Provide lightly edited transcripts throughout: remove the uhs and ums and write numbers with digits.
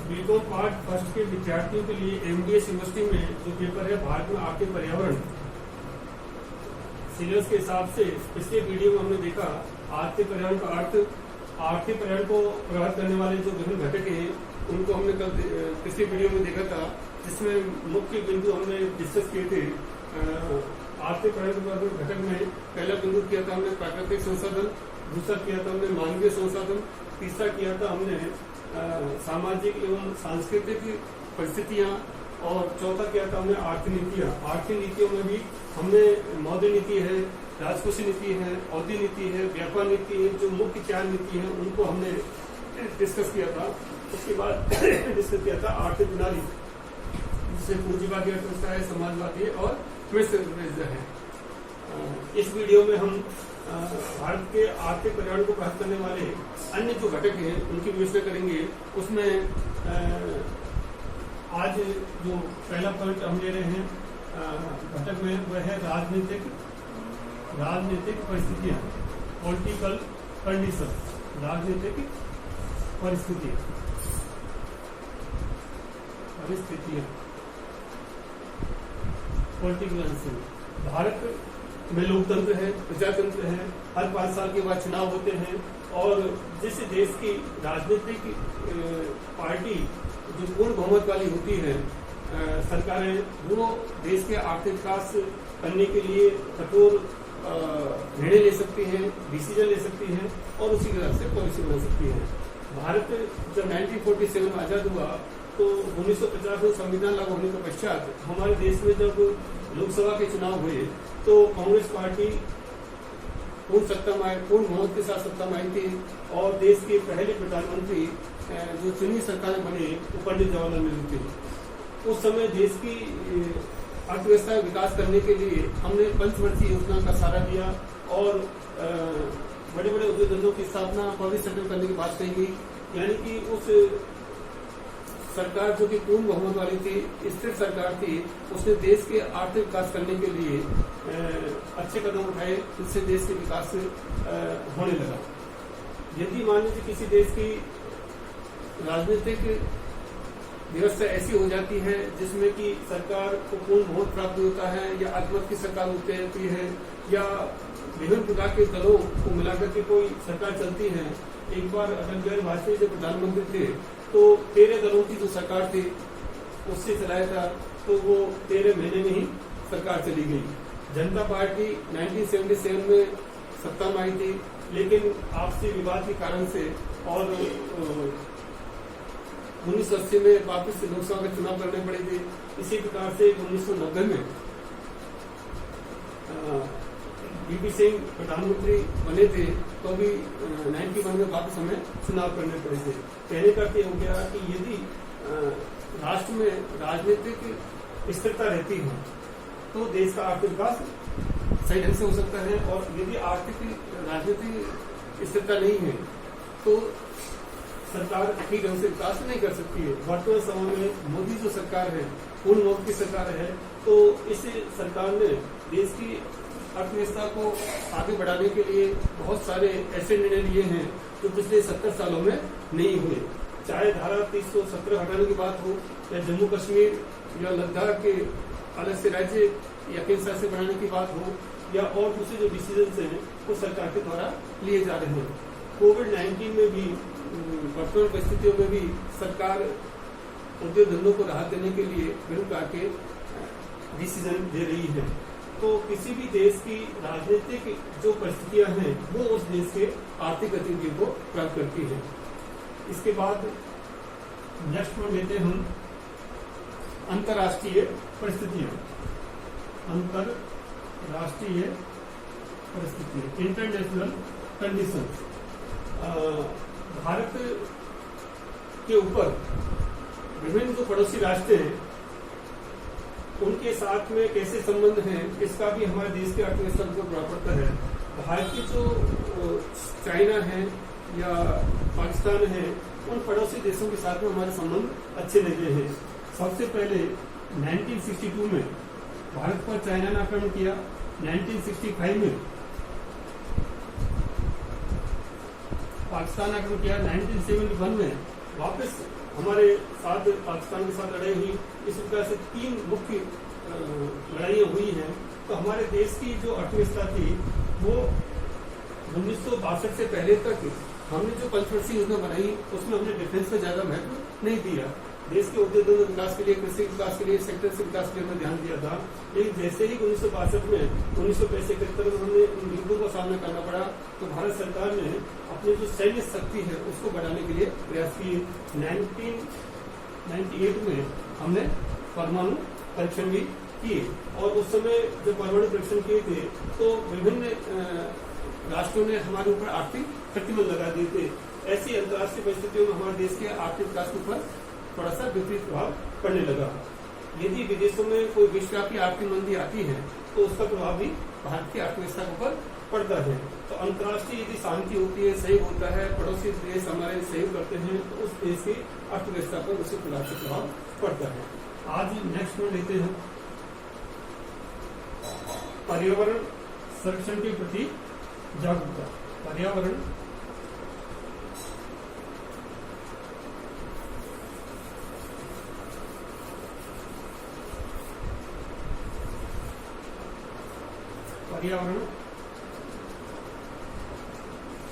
BCom part first के विद्यार्थियों के लिए एमडीएस यूनिवर्सिटी में जो पेपर है भारत में आर्थिक पर्यावरण सिलेबस के हिसाब से पिछले वीडियो में हमने देखा आर्थिक पर्यावरण का अर्थ, आर्थिक पर्यावरण को प्रभावित करने वाले जो विभिन्न घटक हैं उनको हमने कल पिछले वीडियो में देखा था, जिसमें मुख्य बिंदु हमने डिस्कस किए थे। आर्थिक पर्यावरण घटक में पहला बिंदु किया था हमने प्राकृतिक संसाधन, दूसरा किया था हमने मानवीय संसाधन, तीसरा किया था हमने सामाजिक एवं सांस्कृतिक परिस्थितियां, और चौथा किया था हमने आर्थिक नीतियां। आर्थिक नीतियों में भी हमने मौद्रिक नीति है, राजकोषीय नीति है, औद्योगिक नीति है, व्यापार नीति है, जो मुख्य 4 नीति है उनको हमने डिस्कस किया था। उसके बाद डिस्कस किया था आर्थिक प्रणाली, जिससे पूंजीवादी अर्थव्यवस्था है, समाजवादी है और है। इस वीडियो में हम भारत के आर्थिक पर्यावरण को प्रभावित करने वाले अन्य जो घटक हैं उनकी विवेचना करेंगे। उसमें आज जो पहला पॉइंट हम ले रहे हैं घटक में वह है राजनीतिक परिस्थितियां, पॉलिटिकल कंडीशन, राजनीतिक परिस्थितियां पॉलिटिकल कंडीशन। भारत में लोकतंत्र है, प्रजातंत्र है, हर 5 साल के बाद चुनाव होते हैं, और जिस देश की राजनीतिक पार्टी जो पूर्ण बहुमत वाली होती है सरकारें, वो देश के आर्थिक विकास करने के लिए कठोर निर्णय ले सकती हैं, डिसीजन ले सकती हैं और उसी तरह से पॉलिसी बना सकती है। भारत जब 1947 में आजाद हुआ तो 1950 में संविधान लागू होने के पश्चात हमारे देश में जब लोकसभा के चुनाव हुए तो कांग्रेस पार्टी पूर्ण बहुमत के साथ सत्ता में आई थी, और देश के पहले प्रधानमंत्री जो चुनी सरकार बने वो पंडित जवाहरलाल नेहरू थे। उस समय देश की अर्थव्यवस्था विकास करने के लिए हमने पंचवर्षीय योजना का सहारा दिया और बड़े बड़े उद्योग धंधों की स्थापना, पब्लिक सेक्टर करने की बात कही गई। यानी कि उस सरकार जो कि पूर्ण बहुमत वाली थी, स्थिर सरकार थी, उसने देश के आर्थिक विकास करने के लिए अच्छे कदम उठाए, जिससे देश के विकास होने लगा। यदि मान लीजिए किसी देश की राजनीतिक व्यवस्था ऐसी हो जाती है जिसमें कि सरकार को पूर्ण बहुमत प्राप्त होता है, या अल्पमत की सरकार होती है, या विभिन्न प्रकार के दलों को मिलाकर के कोई सरकार चलती है। एक बार अटल बिहारी वाजपेयी जब प्रधानमंत्री थे तो 13 दलों की जो सरकार थी उससे चलाया था, तो वो 13 महीने में ही सरकार चली गई। जनता पार्टी 1977 में सत्ता में आई थी, लेकिन आपसी विवाद के कारण से और 1980 में वापस से लोकसभा के चुनाव करने पड़े थे। इसी प्रकार से 1990 में वीपी सिंह प्रधानमंत्री बने थे, तो अभी 91 में वापस हमें चुनाव करने पड़े थे। कहने का अर्थ हो गया कि यदि राष्ट्र में राजनीतिक स्थिरता रहती है तो देश का आर्थिक विकास सही ढंग से हो सकता है, और यदि राजनीतिक स्थिरता नहीं है तो सरकार ठीक ढंग से विकास नहीं कर सकती है। वर्तमान समय में मोदी जो सरकार है, पूर्ण बहुमत की सरकार है, तो इस सरकार ने देश की अर्थव्यवस्था को आगे बढ़ाने के लिए बहुत सारे ऐसे निर्णय लिए हैं जो पिछले 70 सालों में नहीं हुए। चाहे धारा 317 हटाने की बात हो, या जम्मू कश्मीर या लद्दाख के अलग से राज्य या केंद्र शासित बनाने की बात हो, या और दूसरे जो डिसीजन हैं वो सरकार के द्वारा लिए जा रहे हैं। कोविड-19 में भी, वर्तमान परिस्थितियों में भी सरकार उद्योग धंधों को राहत देने के लिए विभिन्न प्रकार के डिसीजन दे रही है। तो किसी भी देश की राजनीतिक जो परिस्थितियां हैं वो उस देश के आर्थिक गतिविधियों को प्रभावित करती है। इसके बाद नेक्स्ट पॉइंट लेते हैं हम अंतर्राष्ट्रीय परिस्थितियां। अंतर्राष्ट्रीय परिस्थितियां, इंटरनेशनल कंडीशंस। भारत के ऊपर विभिन्न जो पड़ोसी राष्ट्र हैं उनके साथ में कैसे संबंध हैं, इसका भी हमारे देश के अर्थव्यवस्था को प्रभाव पड़ता है। भारत की जो चाइना है या पाकिस्तान है, उन पड़ोसी देशों के साथ में हमारे संबंध अच्छे नहीं रहे हैं। सबसे पहले 1962 में भारत पर चाइना ने आक्रमण किया, 1965 में पाकिस्तान आक्रमण किया, 1971 में वापस हमारे साथ पाकिस्तान के साथ लड़ाई हुई। इस प्रकार से 3 मुख्य लड़ाइयाँ हुई हैं। तो हमारे देश की जो अर्थव्यवस्था थी वो 1962 से पहले तक हमने जो पंचवर्षीय योजना बनाई उसमें हमने डिफेंस पे ज्यादा महत्व नहीं दिया। देश के उद्योगों के विकास के लिए, कृषि विकास के लिए, सेक्टर से विकास के लिए हमने ध्यान दिया था। लेकिन जैसे ही 1962 में 1971 में हमने उन युद्धों का सामना करना पड़ा तो भारत सरकार ने अपनी जो सैन्य शक्ति है उसको बढ़ाने के लिए प्रयास किए। 1998 में हमने परमाणु परीक्षण भी किए और उस समय जब परमाणु परीक्षण किए थे तो विभिन्न राष्ट्रों ने हमारे ऊपर आर्थिक प्रतिबंध लगा दिए थे। ऐसी अंतर्राष्ट्रीय परिस्थितियों में हमारे देश के आर्थिक विकास के ऊपर थोड़ा सा विपरीत प्रभाव पड़ने लगा। यदि विदेशों में कोई विश्वव्यापी आर्थिक मंदी आती है तो उसका प्रभाव भी भारत की अर्थव्यवस्था के ऊपर पड़ता है। तो अंतर्राष्ट्रीय यदि शांति होती है, सहयोग होता है, पड़ोसी देश हमारे सहयोग करते हैं तो उस देश की अर्थव्यवस्था पर उसी प्रकार से प्रभाव पड़ता है। आज नेक्स्ट में लेते हैं पर्यावरण संरक्षण के प्रति जागरूकता। पर्यावरण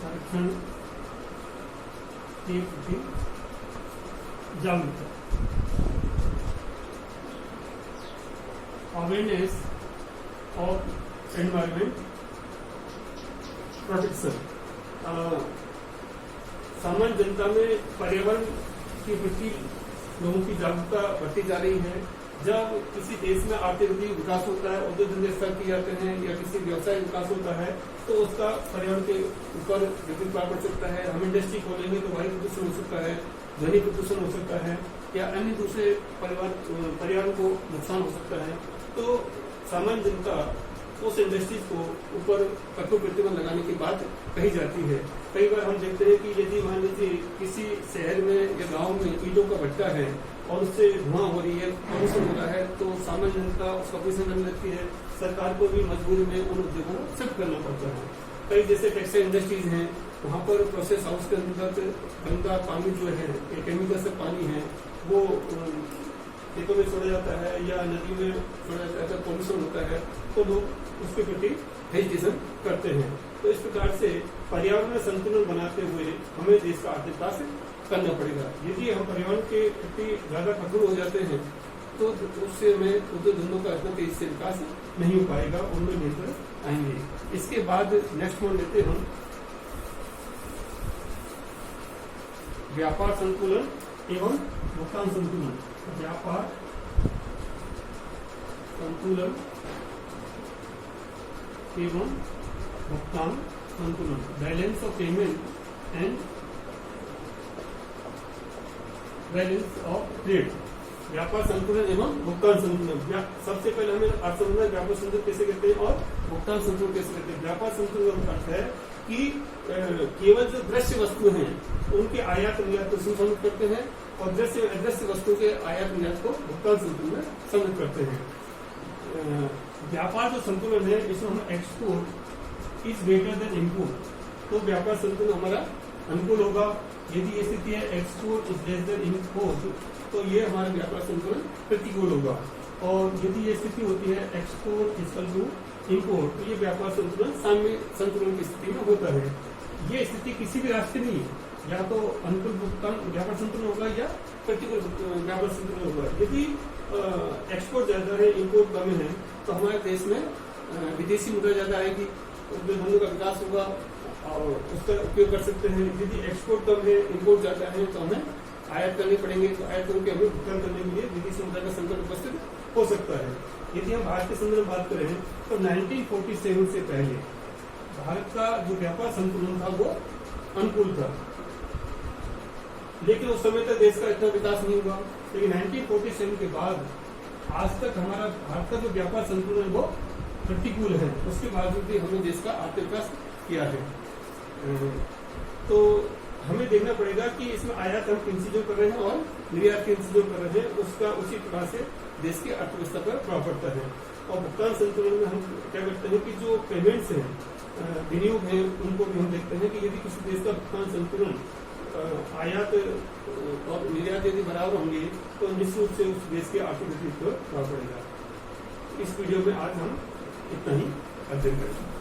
संरक्षण के प्रति जागरूकता। Awareness of environment protection. सामान्य जनता में पर्यावरण के प्रति लोगों की जागरूकता बढ़ती जा रही है। जब किसी देश में आर्थिक विकास होता है, उद्योग धंधे स्तर किए जाते हैं या किसी व्यवसाय विकास होता है तो उसका पर्यावरण के ऊपर विपरीत प्रभाव पड़ सकता है। हम इंडस्ट्री खोलेंगे तो वायु प्रदूषण हो सकता है, ध्वनि प्रदूषण हो सकता है या अन्य दूसरे पर्यावरण को नुकसान हो सकता है। तो सामान्य जनता उस इंडस्ट्रीज को ऊपर कठोर प्रतिबंध लगाने की बात कही जाती है। कई बार हम देखते हैं कि यदि मान लीजिए किसी शहर में या गांव में ईंटों का भट्टा है और उससे धुआं हो रही है, प्रदूषण हो रहा है तो सामान्य जनता उसका ऑपरेशन करने लगती है। सरकार को भी मजबूरी में उन उद्योगों को शिफ्ट करना पड़ता है। कई जैसे टेक्सटाइल इंडस्ट्रीज हैं वहाँ पर प्रोसेस हाउस के अंतर्गत गंदा पानी जो है, केमिकल से पानी है वो खेतों में छोड़ा जाता है या नदी में छोड़ा जाता है तो पॉल्यूशन होता है तो लोग उसके प्रति हेजिटेशन करते हैं। तो इस प्रकार से पर्यावरण में संतुलन बनाते हुए हमें देश का आर्थिक विकास करना पड़ेगा। यदि हम पर्यावरण के प्रति ज्यादा कठोर हो जाते हैं तो उससे हमें उद्योग धंधों का इतना तेजी से विकास नहीं हो पाएगा, उनमें नियंत्रण आएंगे। इसके बाद नेक्स्ट वन लेते हम व्यापार संतुलन एवं भुगतान संतुलन। व्यापार संतुलन एवं भुगतान संतुलन, balance of payment and balance of trade. व्यापार संतुलन एवं भुगतान संतुलन। सबसे पहले हमें अर्थ समझना है व्यापार संतुलन कैसे कहते हैं और भुगतान संतुलन कैसे कहते हैं। व्यापार संतुलन का अर्थ है कि केवल जो दृश्य वस्तु हैं उनके आयात निर्यात को संतुलित करते हैं और दृश्य अदृश्य वस्तु के आयात निर्यात को भुगतान संतुलन में सम्मिलित करते हैं। व्यापार जो संतुलन है इसमें हम export is greater than import, तो व्यापार संतुलन हमारा अनुकूल होगा। यदि ये स्थिति है export is less than import तो ये हमारा व्यापार संतुलन प्रतिकूल होगा। और यदि ये स्थिति होती है एक्सपोर्ट इक्वल टू इम्पोर्ट तो ये व्यापार संतुलन साम्य संतुलन की स्थिति में होता है। ये स्थिति किसी भी राष्ट्र नहीं है, या तो अनुकूल भुगतान व्यापार संतुलन होगा या प्रतिकूल व्यापार संतुलन होगा। यदि एक्सपोर्ट ज्यादा है, इम्पोर्ट कम है तो हमारे देश में विदेशी मुद्रा ज्यादा आएगी, उद्योग धंधों का विकास होगा और उसका उपयोग कर सकते हैं। यदि एक्सपोर्ट कम है, इम्पोर्ट ज्यादा है तो हमें आयात करने पड़ेंगे, तो आयात करके हमें भुगतान करने के लिए विदेशी मुद्रा का संकट उपस्थित हो सकता है। यदि हम भारत के संदर्भ में बात करें तो 1947 से पहले भारत का जो व्यापार संतुलन था वो अनुकूल था, लेकिन उस समय तक देश का इतना विकास नहीं हुआ। लेकिन 1947 के बाद आज तक हमारा भारत का जो व्यापार संतुलन है वो प्रतिकूल है, उसके बावजूद भी हमने देश का आर्थिक विकास किया है। तो हमें देखना पड़ेगा कि इसमें आयात हम किन चीजों कर रहे हैं और निर्यात किन चीजों कर रहे हैं, उसका उसी प्रकार से देश की अर्थव्यवस्था पर प्रभाव पड़ता है। और भुगतान संतुलन में हम क्या करते हैं कि जो पेमेंट्स हैं, विनियोग है, उनको भी हम देखते हैं कि यदि किसी देश का भुगतान संतुलन आयात और निर्यात यदि बराबर होंगे तो निश्चित रूप से उस देश की आर्थिक गतिविधि पर प्रभाव पड़ेगा। इस वीडियो में आज हम इतना ही अध्ययन करेंगे।